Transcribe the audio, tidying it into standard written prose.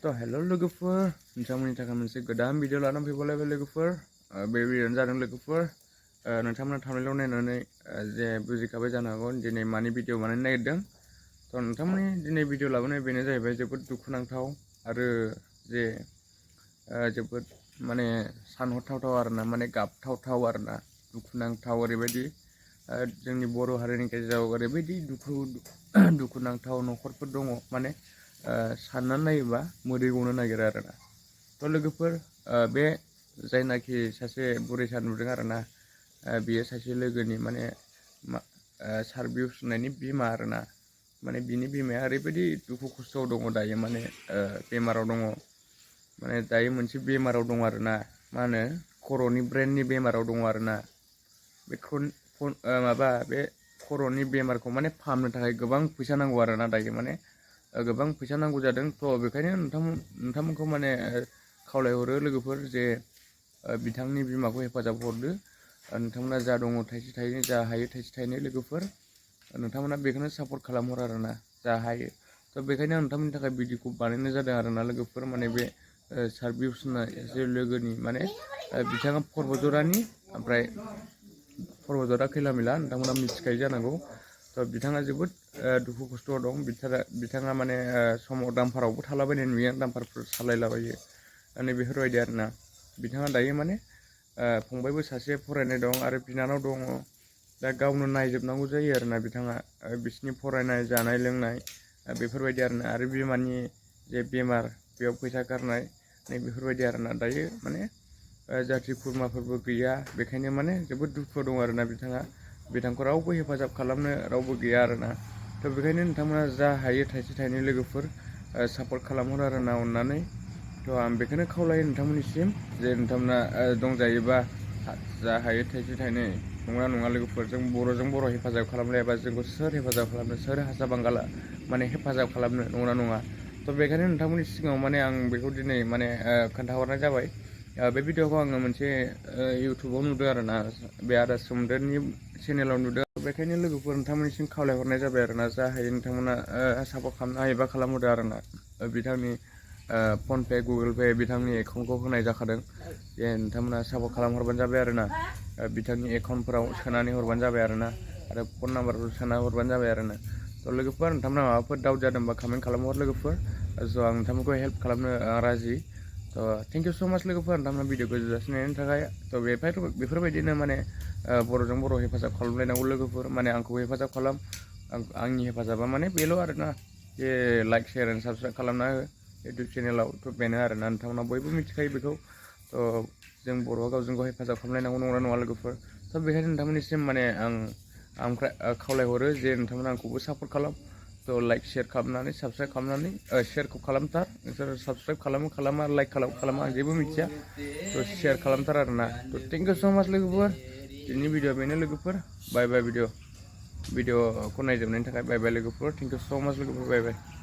तो हेलो लोगोफोर नोंथांमोननि थाखाय मोनसे गोदान भिडिअ लानानै फैबावलायबाय लोगोफोर बे भिडिअआनो जादों लोगोफोर नोंथांमोना थांनायल' नायनानै जे बुजिखाबाय जानो हागौ दिनै मानि भिडिअ बानायनो नागिरदों तो नोंथांमोननि दिनै भिडिअ लाबोनाय बेनो जाहैबाय जोबोद दुखुनांथाव आरो जे जोबोद माने सानहरथावथाव आरोना माने गाबथावथाव आरोना दुखुनांथाव ओरैबायदि जोंनि बर' हारिनि गेजेराव ओरैबायदि दुखुनांथाव न'खरफोर दङ माने साननानै नायोबा मोदै गनो नागिरो आरोना तो लोगोफोर बे जायनाखि सासे बुरैसा नुदों आरोना बियो सासे लोगोनि माने सार्भिस होनायनि बिमा आरोना माने बिनि बिमाया ओरैबायदि दुखु खस्थ'आव दङ दायो माने बेमाराव दङ माने दायो मोनसे बेमाराव दङ आरोना मा होनो खर'नि ब्रेननि बेमाराव दङ आरोना बे माबा बे खर'नि बेमारखौ माने फाहामनो थाखाय गोबां फैसा नांगौ आरोना दायो माने गोबां फैसा नांगौ जादों तो बेखायनो नोंथांमोनखौ माने खावलायहरो लोगोफोर जे बिथांनि बिमाखौ हेफाजाब हरदो नोंथांमोना जा दङ थाइसे थाइनै जा हायो थाइसे थाइनै लोगोफोर नोंथांमोना बेखौनो सापर्ट खालामहर आरोना जा हायो तो बेखायनो नोंथांमोननि थाखाय भिडिअखौ बानायनाय जादों आरोना लोगोफोर माने बे सार्भिस होनाय जे लोगोनि माने बिथाङा पर्बतजरानि ओमफ्राय पर्बतजरा खैलामैला नोंथांमोना मिथिखायो जानांगौ तो बिथाङा जोबोद दुखु खस्थ'आव दं बिथाङा माने समाव दामफारावबो थालाबायनाय नुयो दामफारफोर सालायलाबायो माने बेफोरबायदि आरोना बिथाङा दायो माने फंबायबो सासे फरायनाय दं आरो बिनानाव दङ दा गावनो नायजोबनांगौ जायो आरोना बिथाङा बिसिनि फरायनाय जानाय लोंनाय बेफोरबायदि आरो बिमानि जे बेमार बेयाव फैसा गारनाय नै बेफोरबायदि आरोना दायो माने जाथि खुरमाफोरबो गैया बेखायनो माने जोबोद दुखुआव दं आरोना बिथांखौ रावबो हेफाजाब खालामनो रावबो गैया आरोना तो बेखायनो नोंथांमोना जा हायो थाइसे थाइनै लोगोफोर सापर्ट खालामहर आरोना अननानै तो आं बेखौनो खावलायो नोंथांमोननिसिम जे नोंथांमोना दंजायोबा जा हायो थाइसे थाइनै नङा लोगोफोर जों बर'जों बर' हेफाजाब खालामलायाबा जोंखौ सोर हेफाजाब खालामनो सोर हारसा बांगाला माने हेफाजाब खालामनो नङा तो बेखायनो नोंथांमोननि सिगाङाव माने आं बेखौ दिनै माने खोन्थाहरनाय जाबाय बे भिडिअखौ आङो मोनसे इउटुबाव नुदों आरोना बे आदा सोमदोननि चेनेलाव नुदों बेखायनो लोगोफोर नोंथांमोननिसिम खावलायहरनाय जाबाय आरोना जा हायो नोंथांमोना सापर्ट खालामनो हायोबा खालामहरदो आरोना बिथांनि फनपे गुगोल पे बिथांनि एकाउन्टखौ होनाय जाखादों जे नोंथांमोना सापर्ट खालामहरबानो जाबाय आरोना बिथांनि एकाउन्टफोराव सोनानै हरबानो जाबाय आरोना आरो फन नाम्बारखौ सोना हरबानो जाबाय आरोना तो लोगोफोर नोंथांमोना माबाफोर डाउट जादोंबा कमेन्ट खालामहर लोगोफोर स' आं नोंथांमोनखौ हेल्प खालामनो राजि तो थेंक इउ स' माच लोगोफोर नोंथांमोना भिडिअखौ जोबजासिम नायनायनि थाखाय तो बेफोरबायदिनो माने बर'जों बर' हेफाजाब खालामलायनांगौ लोगोफोर माने आंखौ हेफाजाब खालाम आंनि हेफाजाबा माने बेल' आरोना जे लाइक शेयार एन्ड साबस्क्राइब खालामना हो इउटुब चेनेलाव तो बेनो आरोना नोंथांमोना बयबो मिथिखायो बेखौ तो जों बर'आ गावजों गाव हेफाजाब खालामलायनांगौ नङा लोगोफोर तो बेखायनो नोंथांमोननिसिम माने आं खावलायहरो जे नोंथांमोना आंखौबो सापर्ट खालाम तो लाइक शेयार खालामनानै साबस्क्राइब खालामनानै शेयारखौ खालामथार नोंसोर साबस्क्राइब खालामा लाइक खालामा आं जेबो मिथिया तो शेयार खालामथार आरोना तो थेंक इउ स' माच लोगोफोर दिनैनि भिडिअ बेनो लोगोफोर बाय बाय भिडिअखौ नायजोबनायनि थाखाय बाय बाय लोगोफोर थेंक इउ स' माच लोगोफोर बाय बाय